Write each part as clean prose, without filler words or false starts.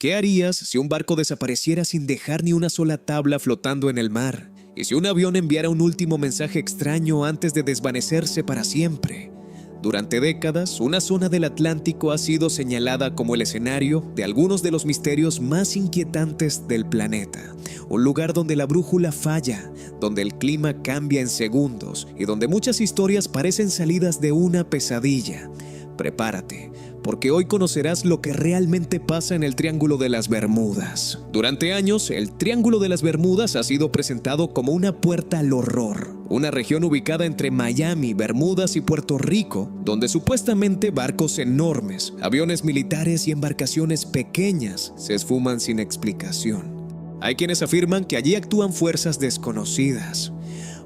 ¿Qué harías si un barco desapareciera sin dejar ni una sola tabla flotando en el mar? ¿Y si un avión enviara un último mensaje extraño antes de desvanecerse para siempre? Durante décadas, una zona del Atlántico ha sido señalada como el escenario de algunos de los misterios más inquietantes del planeta. Un lugar donde la brújula falla, donde el clima cambia en segundos y donde muchas historias parecen salidas de una pesadilla. Prepárate, porque hoy conocerás lo que realmente pasa en el Triángulo de las Bermudas. Durante años, el Triángulo de las Bermudas ha sido presentado como una puerta al horror, una región ubicada entre Miami, Bermudas y Puerto Rico, donde supuestamente barcos enormes, aviones militares y embarcaciones pequeñas se esfuman sin explicación. Hay quienes afirman que allí actúan fuerzas desconocidas.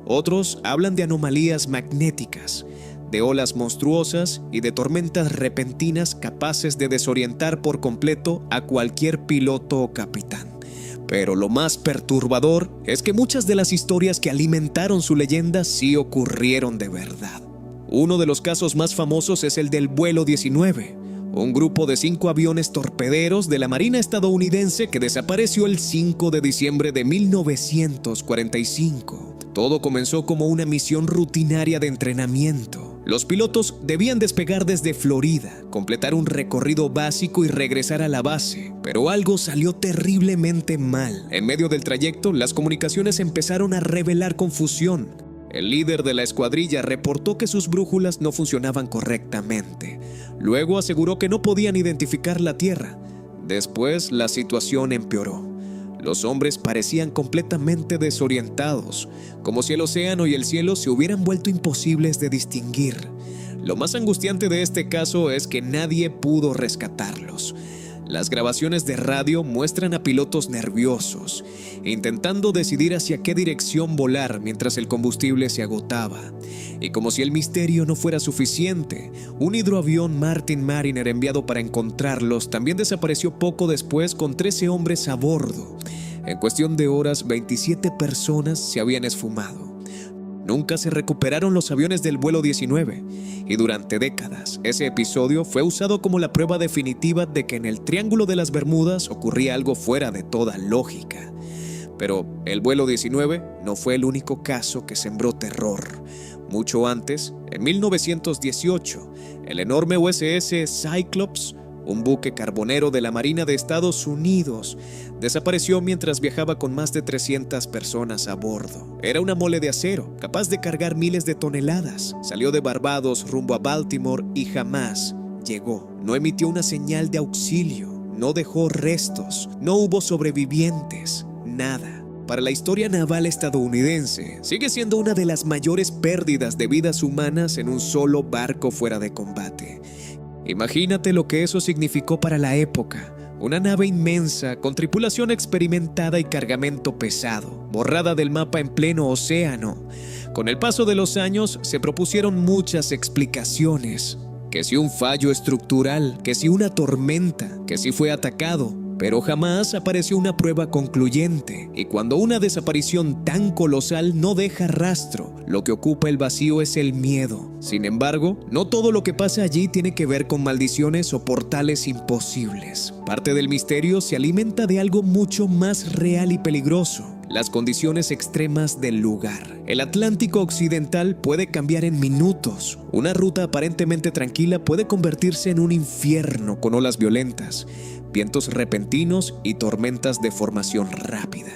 Otros hablan de anomalías magnéticas, de olas monstruosas y de tormentas repentinas capaces de desorientar por completo a cualquier piloto o capitán. Pero lo más perturbador es que muchas de las historias que alimentaron su leyenda sí ocurrieron de verdad. Uno de los casos más famosos es el del vuelo 19, un grupo de 5 aviones torpederos de la Marina estadounidense que desapareció el 5 de diciembre de 1945. Todo comenzó como una misión rutinaria de entrenamiento. Los pilotos debían despegar desde Florida, completar un recorrido básico y regresar a la base, pero algo salió terriblemente mal. En medio del trayecto, las comunicaciones empezaron a revelar confusión. El líder de la escuadrilla reportó que sus brújulas no funcionaban correctamente. Luego aseguró que no podían identificar la tierra. Después, la situación empeoró. Los hombres parecían completamente desorientados, como si el océano y el cielo se hubieran vuelto imposibles de distinguir. Lo más angustiante de este caso es que nadie pudo rescatarlos. Las grabaciones de radio muestran a pilotos nerviosos, intentando decidir hacia qué dirección volar mientras el combustible se agotaba. Y como si el misterio no fuera suficiente, un hidroavión Martin Mariner enviado para encontrarlos también desapareció poco después con 13 hombres a bordo. En cuestión de horas, 27 personas se habían esfumado. Nunca se recuperaron los aviones del vuelo 19 y durante décadas ese episodio fue usado como la prueba definitiva de que en el Triángulo de las Bermudas ocurría algo fuera de toda lógica. Pero el vuelo 19 no fue el único caso que sembró terror. Mucho antes, en 1918, el enorme USS Cyclops, un buque carbonero de la Marina de Estados Unidos, desapareció mientras viajaba con más de 300 personas a bordo. Era una mole de acero, capaz de cargar miles de toneladas. Salió de Barbados rumbo a Baltimore y jamás llegó. No emitió una señal de auxilio, no dejó restos, no hubo sobrevivientes, nada. Para la historia naval estadounidense, sigue siendo una de las mayores pérdidas de vidas humanas en un solo barco fuera de combate. Imagínate lo que eso significó para la época. Una nave inmensa, con tripulación experimentada y cargamento pesado, borrada del mapa en pleno océano. Con el paso de los años, se propusieron muchas explicaciones. Que si un fallo estructural, que si una tormenta, que si fue atacado. Pero jamás apareció una prueba concluyente, y cuando una desaparición tan colosal no deja rastro, lo que ocupa el vacío es el miedo. Sin embargo, no todo lo que pasa allí tiene que ver con maldiciones o portales imposibles. Parte del misterio se alimenta de algo mucho más real y peligroso: las condiciones extremas del lugar. El Atlántico Occidental puede cambiar en minutos. Una ruta aparentemente tranquila puede convertirse en un infierno con olas violentas, vientos repentinos y tormentas de formación rápida.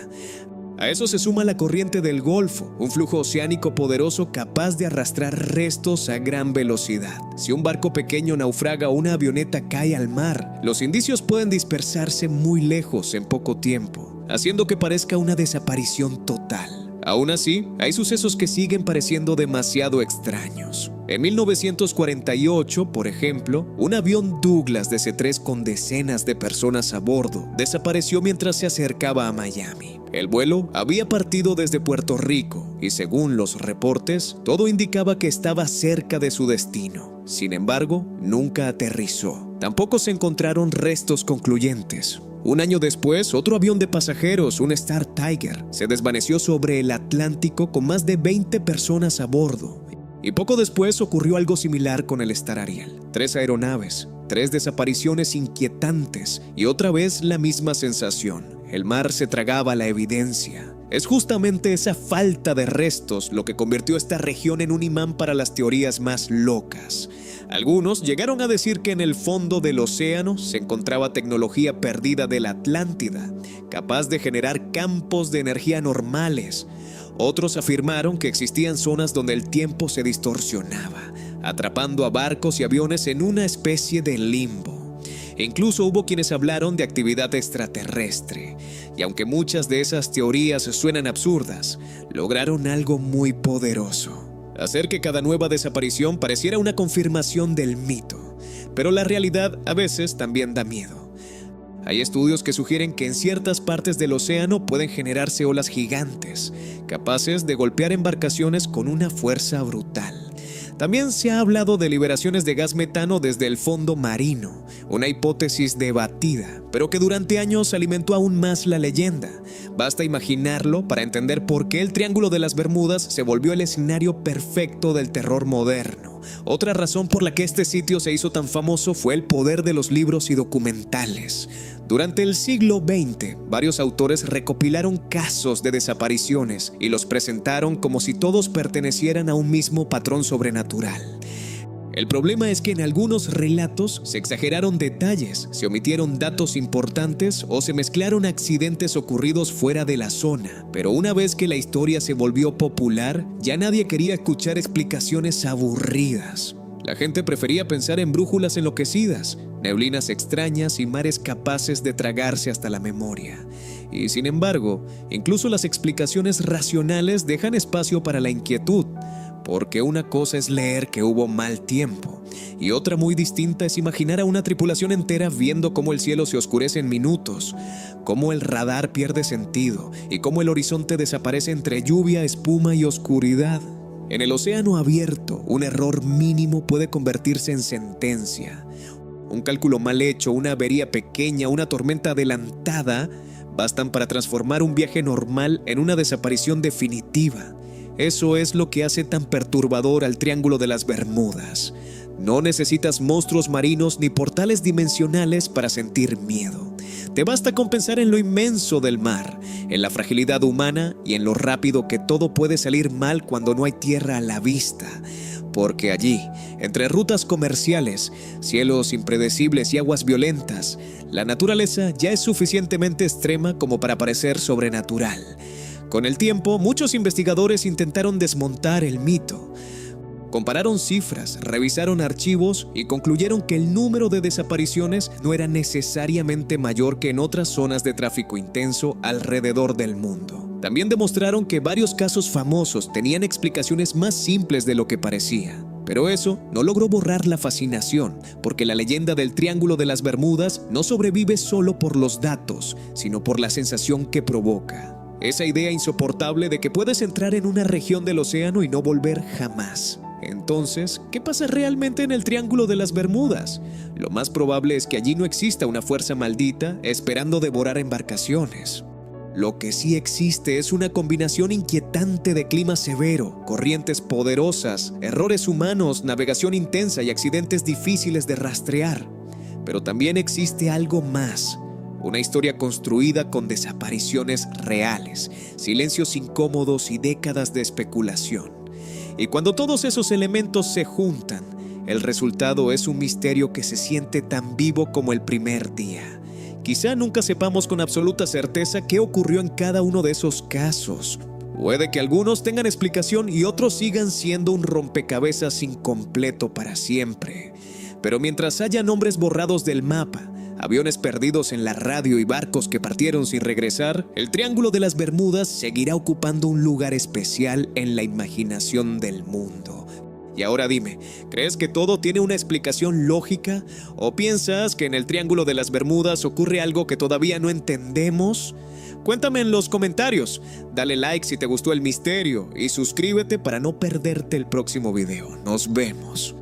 A eso se suma la corriente del Golfo, un flujo oceánico poderoso capaz de arrastrar restos a gran velocidad. Si un barco pequeño naufraga o una avioneta cae al mar, los indicios pueden dispersarse muy lejos en poco tiempo, haciendo que parezca una desaparición total. Aún así, hay sucesos que siguen pareciendo demasiado extraños. En 1948, por ejemplo, un avión Douglas DC-3 con decenas de personas a bordo desapareció mientras se acercaba a Miami. El vuelo había partido desde Puerto Rico y, según los reportes, todo indicaba que estaba cerca de su destino. Sin embargo, nunca aterrizó. Tampoco se encontraron restos concluyentes. Un año después, otro avión de pasajeros, un Star Tiger, se desvaneció sobre el Atlántico con más de 20 personas a bordo. Y poco después ocurrió algo similar con el Star Ariel. 3 aeronaves, 3 desapariciones inquietantes y otra vez la misma sensación. El mar se tragaba la evidencia. Es justamente esa falta de restos lo que convirtió esta región en un imán para las teorías más locas. Algunos llegaron a decir que en el fondo del océano se encontraba tecnología perdida de la Atlántida, capaz de generar campos de energía normales. Otros afirmaron que existían zonas donde el tiempo se distorsionaba, atrapando a barcos y aviones en una especie de limbo. Incluso hubo quienes hablaron de actividad extraterrestre, y aunque muchas de esas teorías suenan absurdas, lograron algo muy poderoso: hacer que cada nueva desaparición pareciera una confirmación del mito. Pero la realidad a veces también da miedo. Hay estudios que sugieren que en ciertas partes del océano pueden generarse olas gigantes, capaces de golpear embarcaciones con una fuerza brutal. También se ha hablado de liberaciones de gas metano desde el fondo marino, una hipótesis debatida, pero que durante años alimentó aún más la leyenda. Basta imaginarlo para entender por qué el Triángulo de las Bermudas se volvió el escenario perfecto del terror moderno. Otra razón por la que este sitio se hizo tan famoso fue el poder de los libros y documentales. Durante el siglo XX, varios autores recopilaron casos de desapariciones y los presentaron como si todos pertenecieran a un mismo patrón sobrenatural. El problema es que en algunos relatos se exageraron detalles, se omitieron datos importantes o se mezclaron accidentes ocurridos fuera de la zona. Pero una vez que la historia se volvió popular, ya nadie quería escuchar explicaciones aburridas. La gente prefería pensar en brújulas enloquecidas, neblinas extrañas y mares capaces de tragarse hasta la memoria. Y sin embargo, incluso las explicaciones racionales dejan espacio para la inquietud, porque una cosa es leer que hubo mal tiempo, y otra muy distinta es imaginar a una tripulación entera viendo cómo el cielo se oscurece en minutos, cómo el radar pierde sentido y cómo el horizonte desaparece entre lluvia, espuma y oscuridad. En el océano abierto, un error mínimo puede convertirse en sentencia. Un cálculo mal hecho, una avería pequeña, una tormenta adelantada, bastan para transformar un viaje normal en una desaparición definitiva. Eso es lo que hace tan perturbador al Triángulo de las Bermudas. No necesitas monstruos marinos ni portales dimensionales para sentir miedo. Te basta con pensar en lo inmenso del mar, en la fragilidad humana y en lo rápido que todo puede salir mal cuando no hay tierra a la vista. Porque allí, entre rutas comerciales, cielos impredecibles y aguas violentas, la naturaleza ya es suficientemente extrema como para parecer sobrenatural. Con el tiempo, muchos investigadores intentaron desmontar el mito. Compararon cifras, revisaron archivos y concluyeron que el número de desapariciones no era necesariamente mayor que en otras zonas de tráfico intenso alrededor del mundo. También demostraron que varios casos famosos tenían explicaciones más simples de lo que parecía. Pero eso no logró borrar la fascinación, porque la leyenda del Triángulo de las Bermudas no sobrevive solo por los datos, sino por la sensación que provoca. Esa idea insoportable de que puedes entrar en una región del océano y no volver jamás. Entonces, ¿qué pasa realmente en el Triángulo de las Bermudas? Lo más probable es que allí no exista una fuerza maldita esperando devorar embarcaciones. Lo que sí existe es una combinación inquietante de clima severo, corrientes poderosas, errores humanos, navegación intensa y accidentes difíciles de rastrear. Pero también existe algo más. Una historia construida con desapariciones reales, silencios incómodos y décadas de especulación. Y cuando todos esos elementos se juntan, el resultado es un misterio que se siente tan vivo como el primer día. Quizá nunca sepamos con absoluta certeza qué ocurrió en cada uno de esos casos. Puede que algunos tengan explicación y otros sigan siendo un rompecabezas incompleto para siempre. Pero mientras haya nombres borrados del mapa, aviones perdidos en la radio y barcos que partieron sin regresar, el Triángulo de las Bermudas seguirá ocupando un lugar especial en la imaginación del mundo. Y ahora dime, ¿crees que todo tiene una explicación lógica? ¿O piensas que en el Triángulo de las Bermudas ocurre algo que todavía no entendemos? Cuéntame en los comentarios, dale like si te gustó el misterio y suscríbete para no perderte el próximo video. Nos vemos.